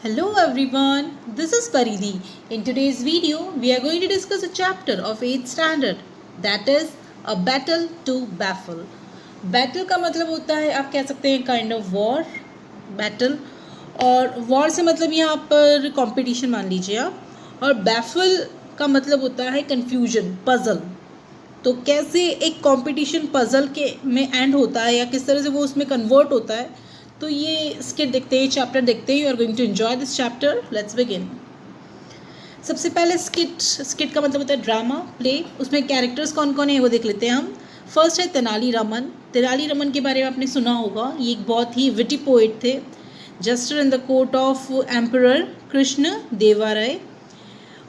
Hello everyone, this is Paridhi. In today's video, we are going to discuss a chapter of 8th standard that is a battle to baffle. Battle का मतलब होता है आप कह सकते हैं kind of war battle और war से मतलब यहाँ पर कंपटीशन मान लीजिए आप और बैफल का मतलब होता है कंफ्यूजन पजल. तो कैसे एक कंपटीशन पजल के में एंड होता है या किस तरह से वो उसमें कन्वर्ट होता है तो ये स्किट देखते हैं चैप्टर देखते हैं. You are going to enjoy this chapter. Let's begin. सबसे पहले स्किट का मतलब होता है ड्रामा प्ले. उसमें कैरेक्टर्स कौन कौन है वो देख लेते हैं हम. फर्स्ट है तेनालीरामन. तेनालीरामन के बारे में आपने सुना होगा. ये एक बहुत ही विटी पोइट थे. Jester in the court of emperor Krishna Devaraya.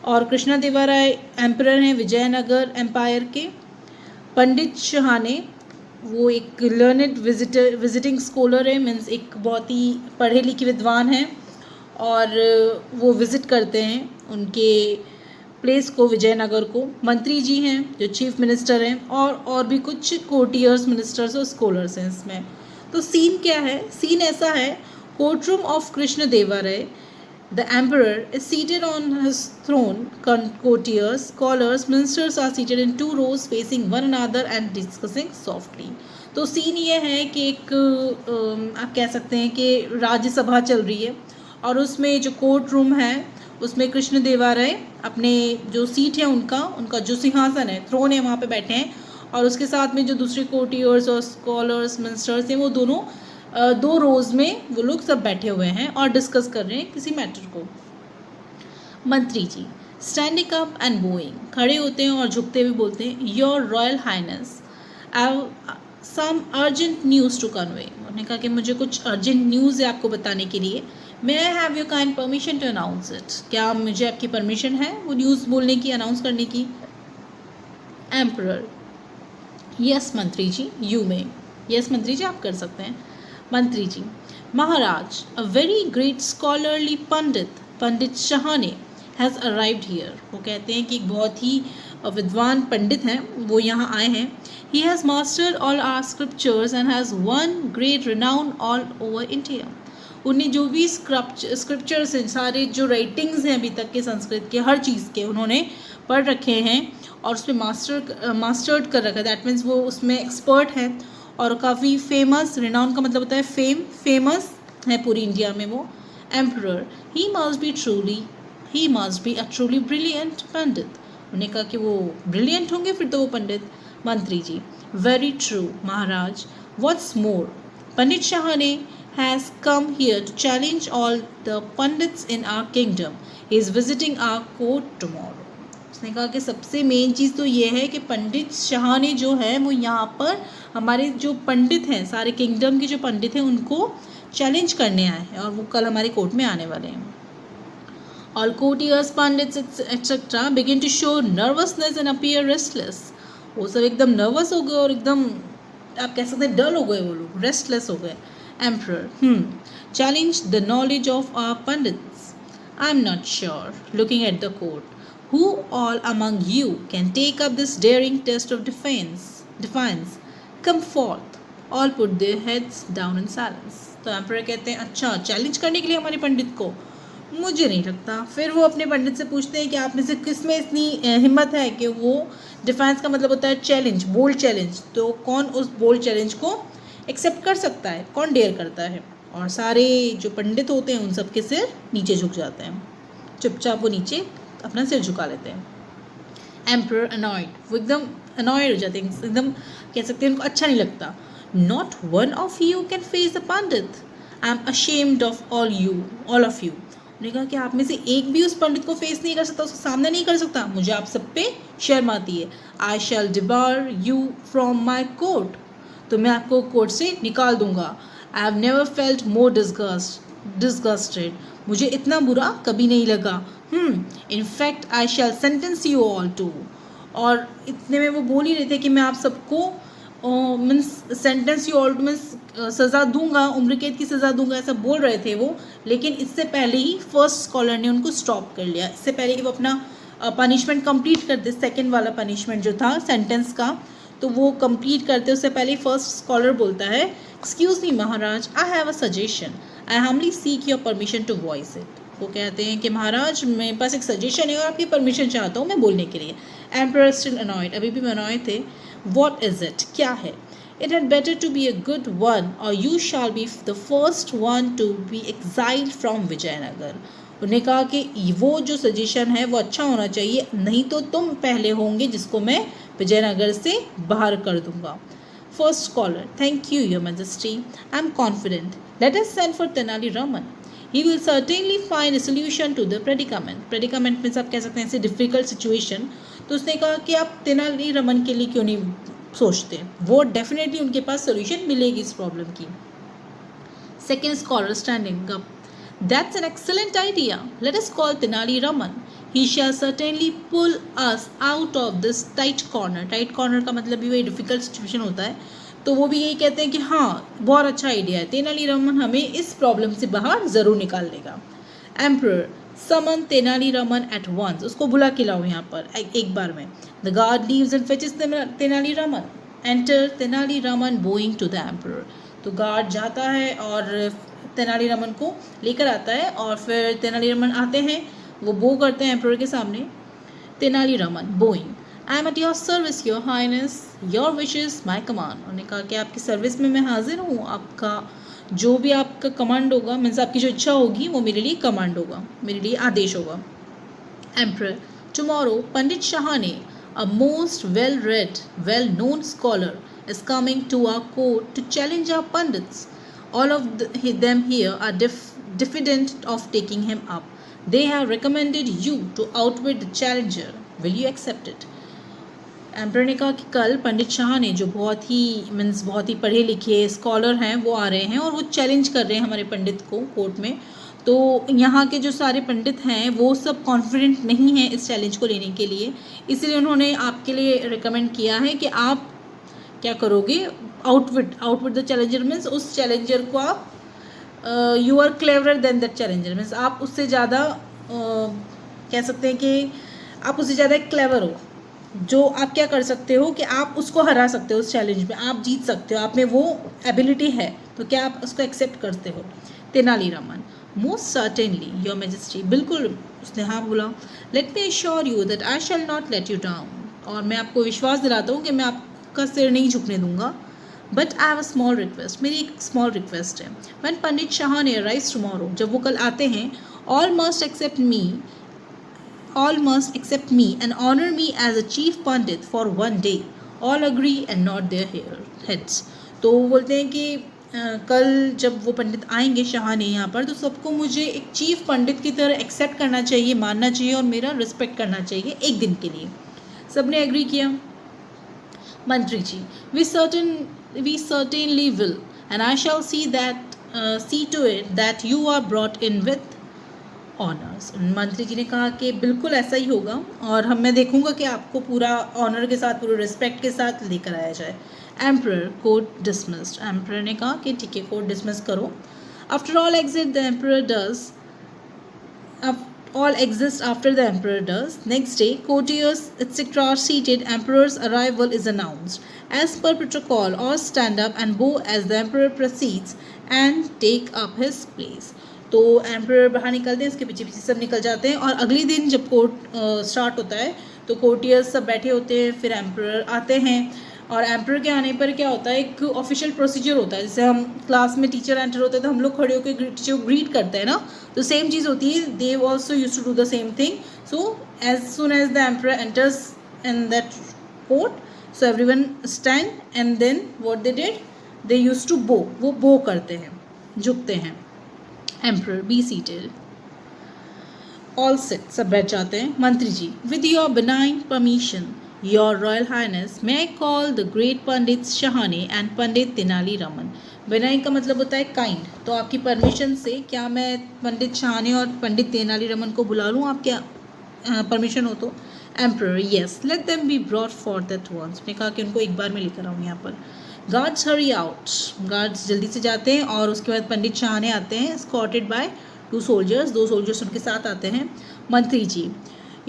और कृष्णा देवाराय एम्परर हैं विजयनगर एम्पायर के. पंडित शहाने वो एक लर्नड विजिटिंग स्कॉलर है. मीन्स एक बहुत ही पढ़े लिखे विद्वान हैं और वो विज़िट करते हैं उनके प्लेस को विजयनगर को. मंत्री जी हैं जो चीफ मिनिस्टर हैं और भी कुछ कोर्टियर्स मिनिस्टर्स और स्कॉलर्स हैं इसमें. तो सीन क्या है. सीन ऐसा है. Court room of Krishna Devaraya. The emperor is seated on his throne. Courtiers, scholars, ministers are seated in two rows facing one another and discussing softly. तो सीन ये है कि एक आप कह सकते हैं कि राज्यसभा चल रही है और उसमें जो कोर्ट रूम है उसमें कृष्ण देवाराय अपने जो सीट है उनका जो सिंहासन है थ्रोन है वहाँ पे बैठे हैं और उसके साथ में जो दूसरे कोर्टियर्स और स्कॉलर्स मिनिस्टर्स हैं वो दोनों दो रोज़ में वो लोग सब बैठे हुए हैं और डिस्कस कर रहे हैं किसी मैटर को. मंत्री जी स्टैंडिंग अप एंड बोइंग खड़े होते हैं और झुकते हुए बोलते हैं your royal highness some urgent news to convey. उन्होंने कहा कि मुझे कुछ अर्जेंट न्यूज़ है आपको बताने के लिए. May I have your kind permission to announce it. क्या मुझे आपकी परमिशन है वो न्यूज़ बोलने की अनाउंस करने की. एम्परर यस मंत्री जी यू मे. यस मंत्री जी आप कर सकते हैं. Mantri ji Maharaj a very great scholarly pandit Shahane has arrived here. वो कहते हैं कि एक बहुत ही विद्वान पंडित हैं वो यहाँ आए हैं. He has mastered all our scriptures and has won great renown all over India. उन्हें जो भी स्क्रिप्चर्स हैं सारे जो राइटिंग्स हैं अभी तक के संस्कृत के हर चीज़ के उन्होंने पढ़ रखे हैं और उसमें मास्टर्ड कर रखा है. दैट मीन्स वो उसमें एक्सपर्ट हैं और काफ़ी फेमस. रिनाउन का मतलब होता है फेमस है पूरी इंडिया में वो. Emperor he must be a truly brilliant pandit. उन्होंने कहा कि वो ब्रिलियंट होंगे फिर तो वो पंडित. Mantri ji very true Maharaj. What's more pandit Shahane has come here to challenge all the pandits in our kingdom. He is visiting our court tomorrow. उसने कहा कि सबसे मेन चीज़ तो ये है कि पंडित शहाने जो है वो यहाँ पर हमारे जो पंडित हैं सारे किंगडम के जो पंडित हैं उनको चैलेंज करने आए हैं और वो कल हमारे कोर्ट में आने वाले हैं. All courtiers pandits etcetera begin to show nervousness and appear restless. वो सब एकदम नर्वस हो गए और एकदम आप कह सकते हैं डल हो गए वो लोग रेस्टलेस हो गए. Emperor challenge the knowledge of our pandits. I am not sure looking at the court who all among you can take up this daring test of defiance. Come forth. All put their heads down in silence. तो emperor कहते हैं अच्छा challenge करने के लिए हमारे पंडित को मुझे नहीं लगता. फिर वो अपने पंडित से पूछते हैं कि आप में से किस में इतनी हिम्मत है कि वो डिफेंस का मतलब होता है चैलेंज बोल्ड चैलेंज. तो कौन उस बोल्ड चैलेंज को एक्सेप्ट कर सकता है कौन डेयर करता है. और सारे जो पंडित होते हैं उन सब के सिर नीचे झुक जाते हैं. चुपचाप वो नीचे अपना सिर झुका लेते हैं. एम्परर अनॉयड वो एकदम अनॉयड हो जाते हैं एकदम कह सकते हैं उनको अच्छा नहीं लगता. Not one of you can face the Pandit. I am ashamed of all of you. उन्होंने कहा कि आप में से एक भी उस पंडित को फेस नहीं कर सकता उसका सामना नहीं कर सकता. मुझे आप सब पे शर्म आती है. I shall debar you from my court. तो मैं आपको कोर्ट से निकाल दूंगा. I have never felt more disgusted. मुझे इतना बुरा कभी नहीं लगा. In fact I shall sentence you all too. और इतने में वो बोल ही रहे थे कि मैं आप सबको means sentence you all two means सज़ा दूंगा उम्र कैद की सज़ा दूंगा ऐसा बोल रहे थे वो. लेकिन इससे पहले ही फर्स्ट स्कॉलर ने उनको स्टॉप कर लिया. इससे पहले कि वो अपना पनिशमेंट कंप्लीट कर दे सेकेंड वाला पनिशमेंट जो था सेंटेंस का तो वो कंप्लीट करते उससे पहले फर्स्ट स्कॉलर बोलता है excuse me Maharaj I have a suggestion. I humbly seek your permission to voice it. वो कहते हैं कि महाराज मेरे पास एक सजेशन है और आपकी परमिशन चाहता हूँ मैं बोलने के लिए। एम्परर स्टिल अनॉयड, अभी भी अनॉयड थे। वॉट इज इट, क्या है? It had better to be a good one और you shall be the first one to be exiled from Vijayanagar. उन्होंने कहा कि वो जो सजेशन है वो अच्छा होना चाहिए, नहीं तो तुम पहले होंगे जिसको मैं विजयनगर से बाहर कर दूंगा। First scholar, thank you your majesty, I am confident. Let us send for Tenali Raman, he will certainly find a solution to the predicament. Predicament में आप कह सकते हैं ऐसे डिफिकल्ट सिचुएशन। तो उसने कहा कि आप तेनाली रामन के लिए क्यों नहीं सोचते, वो डेफिनेटली उनके पास सोल्यूशन मिलेगी इस प्रॉब्लम की। Second scholar standing up, that's an excellent idea. Let us call Tenali Raman. He shall certainly pull us out of this tight corner. Tight corner का मतलब भी वही डिफिकल्ट सिचुएशन होता है। तो वो भी यही कहते हैं कि हाँ बहुत अच्छा आइडिया है, तेनाली रामन हमें इस प्रॉब्लम से बाहर ज़रूर निकाल लेगा। Emperor, summon Tenali Raman at once, उसको बुला के लाओ यहाँ पर एक बार में। The guard leaves and fetches Tenali Raman. Enter Tenali Raman bowing to the emperor. तो गार्ड जाता है और तेनाली रामन को लेकर आता है और फिर तेनाली रामन आते हैं, वो बो करते हैं एम्परर के सामने। Tenali Raman bowing, I am at your service your highness, your wishes my command. उन्होंने कहा कि आपकी सर्विस में मैं हाजिर हूँ, आपका जो भी आपका कमांड होगा, मीन्स आपकी जो इच्छा होगी वो मेरे लिए कमांड होगा, मेरे लिए आदेश होगा। Emperor, tomorrow pandit Shahane, a most well-read, well-known scholar, is coming to our court to challenge our pundits. All of them here are diffident of taking him up. They have recommended you to outwit the challenger. Will you accept it? Emperor ने कहा कि कल पंडित शाह ने, जो बहुत ही पढ़े लिखे scholar हैं, वो आ रहे हैं और वो चैलेंज कर रहे हैं हमारे पंडित को कोर्ट में। तो यहाँ के जो सारे पंडित हैं वो सब कॉन्फिडेंट नहीं हैं इस चैलेंज को लेने के लिए, इसलिए उन्होंने आपके लिए रिकमेंड किया है कि आप क्या करोगे, आउटविट द चैलेंजर मीन्स उस चैलेंजर को आप you are cleverer then that challenger means आप उससे ज़्यादा कह सकते हैं कि आप उससे ज़्यादा क्लेवर हो, जो आप क्या कर सकते हो कि आप उसको हरा सकते हो, उस चैलेंज में आप जीत सकते हो, आप में वो एबिलिटी है, तो क्या आप उसको एक्सेप्ट करते हो? Tenali Raman, most certainly your majesty, बिल्कुल उसने हाँ बोला। Let me assure you that I shall not let you down, और मैं आपको विश्वास दिलाता हूँ कि मैं आपका सिर नहीं झुकने दूंगा। But I have a small request, मेरी एक स्मॉल रिक्वेस्ट है। When Pandit Shahne arise tomorrow, जब वो कल आते हैं, all must accept me and honor me as a chief pandit for one day. All agree and nod their heads. तो वो बोलते हैं कि कल जब वो पंडित आएंगे शाह ने यहाँ पर, तो सबको मुझे एक चीफ पंडित की तरह एक्सेप्ट करना चाहिए, मानना चाहिए और मेरा रिस्पेक्ट करना चाहिए एक दिन के लिए। सबने एग्री किया। मंत्री जी, we certainly will and I shall see to it that you are brought in with honours. मंत्री जी ने कहा कि बिल्कुल ऐसा ही होगा और मैं देखूंगा कि आपको पूरा ऑनर के साथ, पूरे रिस्पेक्ट के साथ लेकर आया जाए। Emperor, court dismissed. एम्परर ने कहा कि ठीक है, कोर्ट डिसमिस करो। After all exit the emperor does, all exist after the emperor does. Next day, courtiers etc. are seated. Emperor's arrival is announced. As per protocol, all stand up and bow as the emperor proceeds and take up his place. तो emperor बाहर निकलते हैं, उसके पीछे पीछे सब निकल जाते हैं और अगले दिन जब कोर्ट स्टार्ट होता है तो कोर्टियर्स सब बैठे होते हैं, फिर एम्परर आते हैं और एम्परर के आने पर क्या होता है, एक ऑफिशियल प्रोसीजर होता है। जैसे हम क्लास में टीचर एंटर होते हैं तो हम लोग खड़े होकर टीचर को ग्रीट करते हैं ना, तो सेम चीज़ होती है। They also use to do the same thing. So as soon as the emperor enters in that court, so everyone stand and then what they did, they use to bow, वो bow करते हैं, झुकते हैं। Emperor, be seated. All sit, सब बैठ जाते हैं। Mantri ji, with your benign permission your royal highness, may I call the great pandit Shahane and pandit Tenali Raman. Benign का मतलब होता है काइंड, तो आपकी परमिशन से क्या मैं पंडित शाहाने और पंडित तेनाली रामन को बुला लूँ, आप क्या परमिशन हो तो? Emperor, yes, let them be brought for that once. मैंने कहा कि उनको एक बार में लेकर आऊँ यहाँ पर। गार्ड्स हरी आउट, गार्ड्स जल्दी से जाते हैं और उसके बाद पंडित शाहाने आते हैं, एस्कॉर्टेड बाय 2 सोल्जर्स, 2 सोल्जर्स उनके साथ आते हैं। Mantri ji,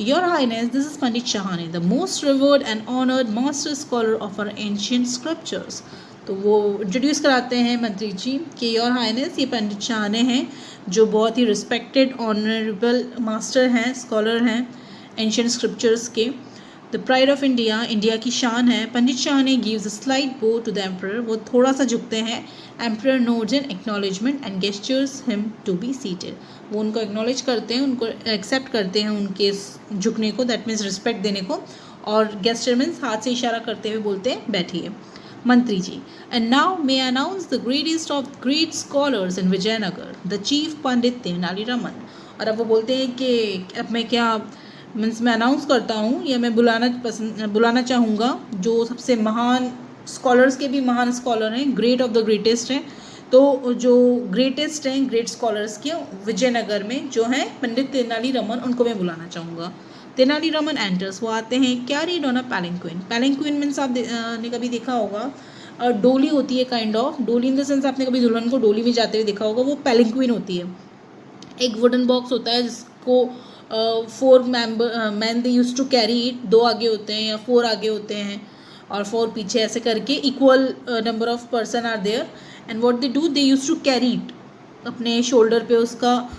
your highness, this is pandit Shahane, the most revered and honoured master scholar of our ancient scriptures. तो वो इंट्रोड्यूस कराते हैं मंत्री जी कि योर हाइनेस, ये पंडित शाहने हैं जो बहुत ही रिस्पेक्टेड ऑनरेबल मास्टर हैं, स्कॉलर हैं एंशियंट स्क्रिप्चर्स के। The pride of India, India की शान है। Pandit Shahne gives a slight bow to the emperor, वो थोड़ा सा झुकते हैं। Emperor nods in acknowledgement and gestures him to be seated, वो उनको एक्नॉलेज करते हैं, उनको एक्सेप्ट करते हैं उनके झुकने को, दैट मीन्स रिस्पेक्ट देने को, और गेस्चर मीन्स हाथ से इशारा करते हुए बोलते हैं बैठिए। Mantri ji, and now may announce the greatest of great scholars in Vijayanagar, the chief pandit Tenali Raman. और अब वो बोलते हैं कि अब मैं क्या मीन्स मैं अनाउंस करता हूँ या मैं बुलाना चाहूँगा जो सबसे महान स्कॉलर्स के भी महान स्कॉलर हैं, ग्रेट ऑफ द ग्रेटेस्ट हैं, तो जो ग्रेटेस्ट हैं ग्रेट स्कॉलर्स के विजयनगर में जो हैं पंडित तेनाली रामन, उनको मैं बुलाना चाहूँगा। तेनाली रामन एंटर्स, वो आते हैं। कैरीड ऑन अ पैलिंक्विन, पैलिंक्विन मीन्स आप ने कभी देखा होगा डोली होती है, काइंड ऑफ डोली इन द सेंस आपने कभी दुल्हन को डोली में जाते हुए देखा होगा, वो पैलिंक्विन होती है। एक वुडन बॉक्स होता है जिसको 4 man they use to carry it, 2 आगे होते हैं या 4 आगे होते हैं और 4 पीछे, ऐसे करके equal number of person are there and what they do, they use to carry it, अपने शोल्डर पे उसका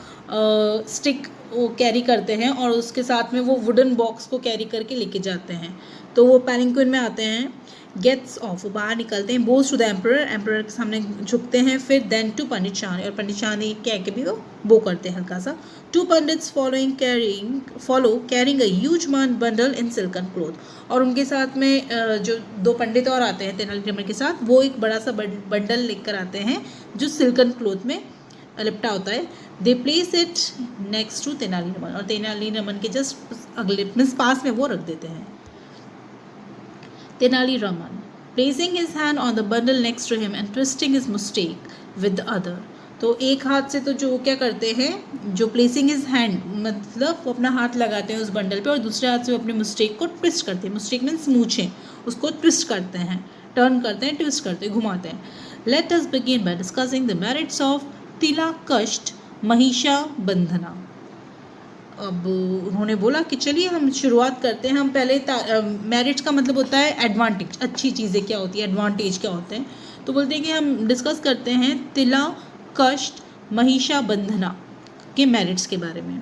स्टिक वो कैरी करते हैं और उसके साथ में वो वुडन बॉक्स को कैरी करके लेके जाते हैं। तो वो पैलिंक्विन में आते हैं। गेट्स ऑफ, वो बाहर निकलते हैं। बोज टू द एम्परर, एम्परर के सामने झुकते हैं। फिर देन टू पंडित शाहने, और पंडित शाहने कह के भी वो बो करते हैं हल्का सा। 2 pandits carrying a huge bundle in silken cloth, और उनके साथ में जो 2 पंडित और आते हैं तेनाली रामन के साथ, वो एक बड़ा सा बंडल लेकर आते हैं जो सिल्कन क्लॉथ में लिपटा होता है। They place it next to Tenali Raman, और तेनाली रामन के जस्ट अगले मीन्स पास में वो रख देते हैं। Tenali Raman placing his hand on the bundle next to him and twisting his mistake with the other, तो एक हाथ से तो जो क्या करते हैं, जो प्लेसिंग हिज हैंड मतलब वो अपना हाथ लगाते हैं उस बंडल पे और दूसरे हाथ से वो अपने मिस्टेक को ट्विस्ट करते हैं। मिस्टेक मीन्स मूछें, उसको ट्विस्ट करते हैं, टर्न करते हैं, ट्विस्ट करते हैं, घुमाते हैं। Let us begin by discussing the merits of तिला कष्ट महिषा बंधना। अब उन्होंने बोला कि चलिए हम शुरुआत करते हैं। हम पहले मेरिट्स का मतलब होता है एडवांटेज, अच्छी चीज़ें क्या होती है, एडवांटेज क्या होते हैं। तो बोलते हैं कि हम डिस्कस करते हैं तिला कष्ट महिषा बंधना के मेरिट्स के बारे में।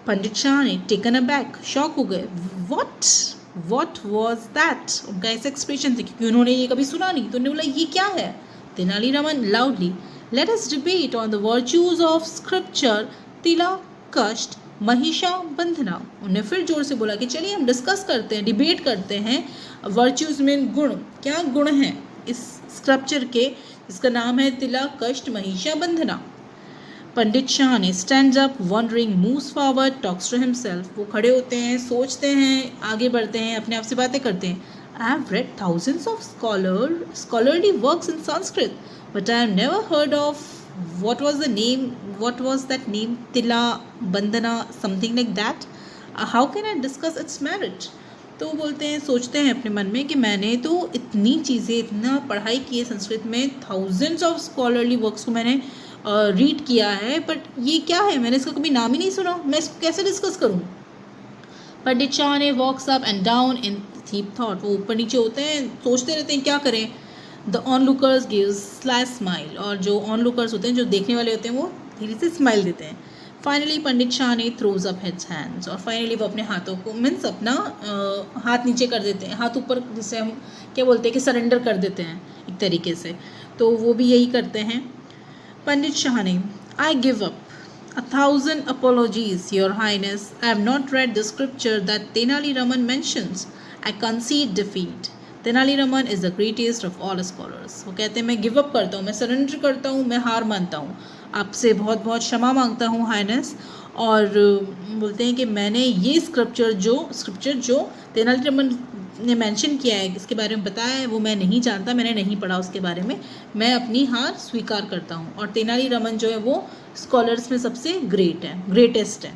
पंडित शाह ने टेकन अ बैक, शॉक हो गए। व्हाट वाज दैट, उनका ऐसा एक्सप्रेशन था क्योंकि उन्होंने ये कभी सुना नहीं, तो उन्होंने बोला ये क्या है। Tenali Raman loudly, let us debate on the virtues of scripture तिला कष्ट महिषा बंधना। उन्हें फिर जोर से बोला कि चलिए हम डिस्कस करते हैं, डिबेट करते हैं। वर्च्यूज में गुण, क्या गुण हैं इस स्क्रिप्चर के, जिसका नाम है तिला कष्ट महिषा बंधना। Pandit Shahne stand up wondering moves forward talks to himself, वो खड़े होते हैं, सोचते हैं, आगे बढ़ते हैं, अपने आप से बातें करते हैं। I have read thousands of scholarly works in Sanskrit but I have never heard of what was that name, tila bandhana, something like that. How can I discuss its merit? तो बोलते हैं, सोचते हैं अपने मन में कि मैंने तो इतनी चीज़ें, इतना पढ़ाई की है संस्कृत में, थाउजेंड्स ऑफ स्कॉलरली वर्क्स को मैंने रीड किया है, बट ये क्या है, मैंने इसका कभी नाम ही नहीं सुना, मैं इसको कैसे डिस्कस करूँ। Pandit Shahne walks up and down in deep thought, वो ऊपर नीचे होते हैं, सोचते रहते हैं क्या करें। The on lookers gives sly smile, और जो ऑन लुकर्स होते हैं, जो देखने वाले होते हैं, वो धीरे से स्माइल देते हैं। फाइनली पंडित शाह ने थ्रोज अप हिज हैंड्स, और फाइनली वो अपने हाथों को मीन्स अपना हाथ नीचे कर देते हैं, हाथ ऊपर, जिसे हम क्या बोलते हैं कि सरेंडर कर देते हैं एक तरीके से, तो वो भी यही करते हैं। पंडित शाह ने, I give up, 1,000 apologies, Your Highness. I have not read the scripture that Tenali Raman mentions. I concede defeat. Tenali Raman is the greatest of all scholars. वो कहते हैं मैं गिव अप करता हूँ, मैं सरेंडर करता हूँ, मैं हार मानता हूँ, आपसे बहुत बहुत क्षमा मांगता हूँ हाइनेस। और बोलते हैं कि मैंने ये स्क्रिप्चर जो तेनाली रमन ने मेंशन किया है, इसके बारे में बताया है, वो मैं नहीं जानता, मैंने नहीं पढ़ा उसके बारे में, मैं अपनी हार स्वीकार करता हूँ। और तेनाली रमन जो है वो स्कॉलर्स में सबसे ग्रेटेस्ट है।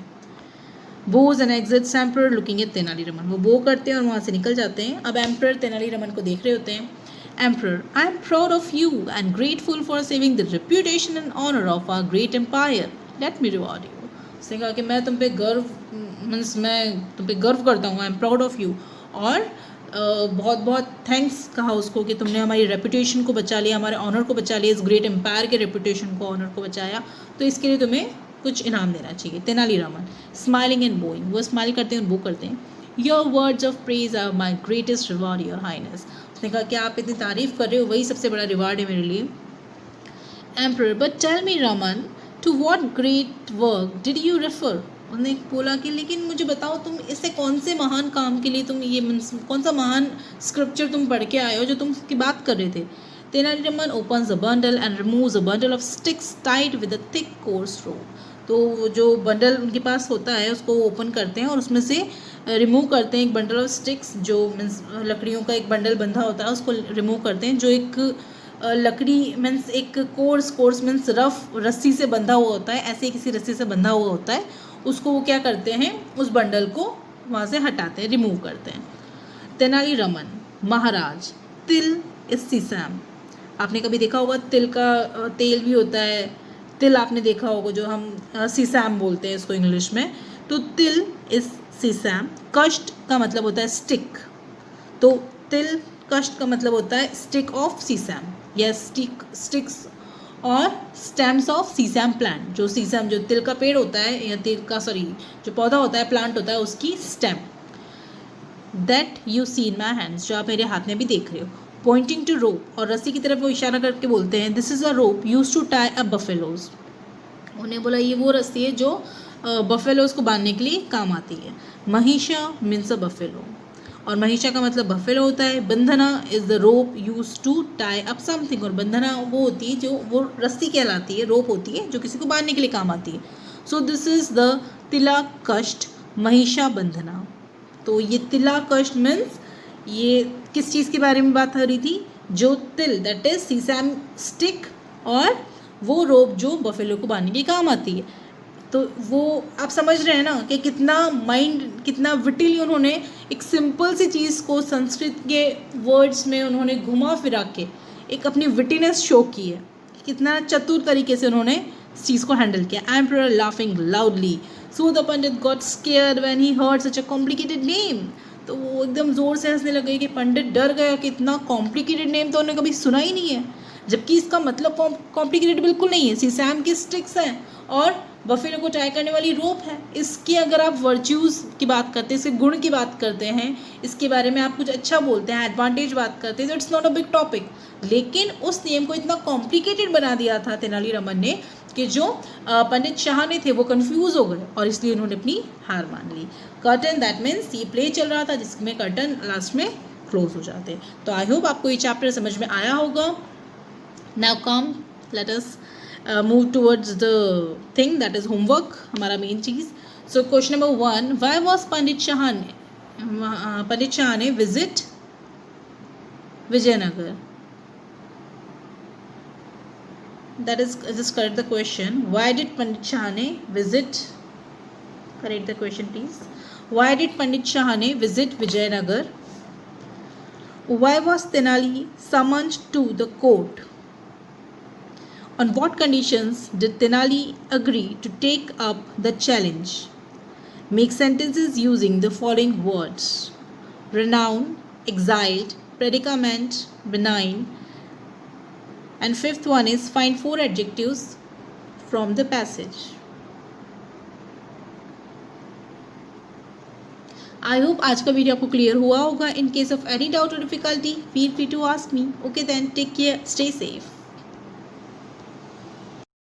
Bows and exits emperor looking at Tenali Raman, वो बो करते हैं और वहाँ से निकल जाते हैं। अब एम्परर तेनाली रमन को देख रहे होते हैं। Emperor, I am proud of you and grateful for saving the reputation and honour of our great empire, let me reward you. उसने कहा कि मैं तुम पे गर्व करता हूँ, I am proud of you, और बहुत बहुत थैंक्स कहा उसको कि तुमने हमारी रेपुटेशन को बचा लिया, हमारे ऑनर को बचा लिया, इस ग्रेट एम्पायर के रेपुटेशन को, ऑनर को बचाया, तो इसके लिए तुम्हें कुछ इनाम देना चाहिए। तेनालीरामन स्माइलिंग एंड बोइंग, वो स्माइल करते हैं और वो करते हैं। Your words of praise are my greatest reward your highness, उसने कहा कि आप इतनी तारीफ़ कर रहे हो वही सबसे बड़ा रिवार्ड है मेरे लिए। Emperor but tell me Raman to what great work did you refer, उसने बोला कि लेकिन मुझे बताओ तुम इससे कौन से महान काम के लिए तुम ये कौन सा महान स्क्रिप्चर तुम पढ़ के आए हो जो तुम उसकी बात कर रहे थे। Tenali Raman opens a bundle and removes a bundle of sticks tied with a thick course रोप, तो जो बंडल उनके पास होता है उसको ओपन करते हैं और उसमें से रिमूव करते हैं एक बंडल ऑफ स्टिक्स, जो मीन्स लकड़ियों का एक बंडल बंधा होता है उसको रिमूव करते हैं, जो एक लकड़ी मीन्स एक कोर्स मीन्स रफ रस्सी से बंधा हुआ होता है, ऐसे किसी रस्सी से बंधा हुआ होता है, उसको वो क्या करते हैं उस बंडल को वहाँ से हटाते हैं, रिमूव करते हैं। तेनालीरामन महाराज तिल इज सीसैम, आपने कभी देखा होगा तिल का तेल भी होता है, तिल आपने देखा होगा जो हम सीसैम बोलते हैं इसको इंग्लिश में, तो तिल इज सीसैम। कष्ट का मतलब होता है स्टिक, तो तिल कष्ट का मतलब होता है स्टिक ऑफ सीसैम या स्टिक्स और स्टेम्स ऑफ सीसैम प्लांट, जो सीसैम जो तिल का पेड़ होता है या तिल का जो पौधा होता है प्लांट होता है उसकी stem. That you see in my hands, जो आप मेरे हाथ में भी देख रहे हो। पॉइंटिंग टू रोप, और रस्सी की तरफ वो इशारा करके बोलते हैं this is a rope use to tie a buffaloes, उन्हें बोला ये वो रस्सी है जो बफेलोज को बांधने के लिए काम आती है। महिषा मीन्स अ बफेलो, और महिषा का मतलब बफेलो होता है। बंधना is the rope use to tie up something, और बंधना वो होती है जो वो रस्सी कहलाती है, रोप होती है जो किसी को बांधने के लिए काम आती है। सो दिस इज द तिला कष्ट महिषा बंधना, तो ये तिला कष्ट मीन्स ये किस चीज़ के बारे में बात हो रही थी, जो तिल दैट इज सीसैम स्टिक और वो रोप जो बफेलो को बांधने के काम आती है। तो वो आप समझ रहे हैं ना कि कितना माइंड कितना विटिली उन्होंने एक सिंपल सी चीज़ को संस्कृत के वर्ड्स में उन्होंने घुमा फिरा के एक अपनी विटिनेस शो की है, कितना चतुर तरीके से उन्होंने इस चीज़ को हैंडल किया। Emperor laughing loudly, so the Pandit got scared when he heard such a complicated name, तो वो एकदम ज़ोर से हंसने लगे कि पंडित डर गया कि इतना कॉम्प्लिकेटेड नेम तो उन्होंने कभी सुना ही नहीं है, जबकि इसका मतलब कॉम्प्लिकेटेड बिल्कुल नहीं है। सीसैम की स्टिक्स हैं और बफेलो को टाई करने वाली रोप है। इसकी अगर आप वर्च्यूज़ की बात करते हैं, इसके गुण की बात करते हैं, इसके बारे में आप कुछ अच्छा बोलते हैं, एडवांटेज बात करते हैं, तो it's not a big topic. लेकिन उस नियम को इतना कॉम्प्लिकेटेड बना दिया था तेनालीरामन ने कि जो पंडित शाह ने थे वो कंफ्यूज हो गए और इसलिए उन्होंने अपनी हार मान ली। कर्टन दैट मीन्स ये प्ले चल रहा था जिसमें कर्टन लास्ट में क्लोज हो जाते। तो आई होप आपको ये चैप्टर समझ में आया होगा। Now come let us move towards the thing that is homework, हमारा main cheese. So question number 1, why was पंडित शाह ने visit Vijayanagar? That is just correct the question. Why did पंडित शाह ने visit? Correct the question please. Why did पंडित शाह ने visit Vijayanagar? Why was Tenali summoned to the court? On what conditions did Tenali agree to take up the challenge? Make sentences using the following words: renown, exiled, predicament, benign. And fifth one is find 4 adjectives from the passage. I hope आज का video आपको clear हुआ होगा. In case of any doubt or difficulty, feel free to ask me. Okay then, take care, stay safe.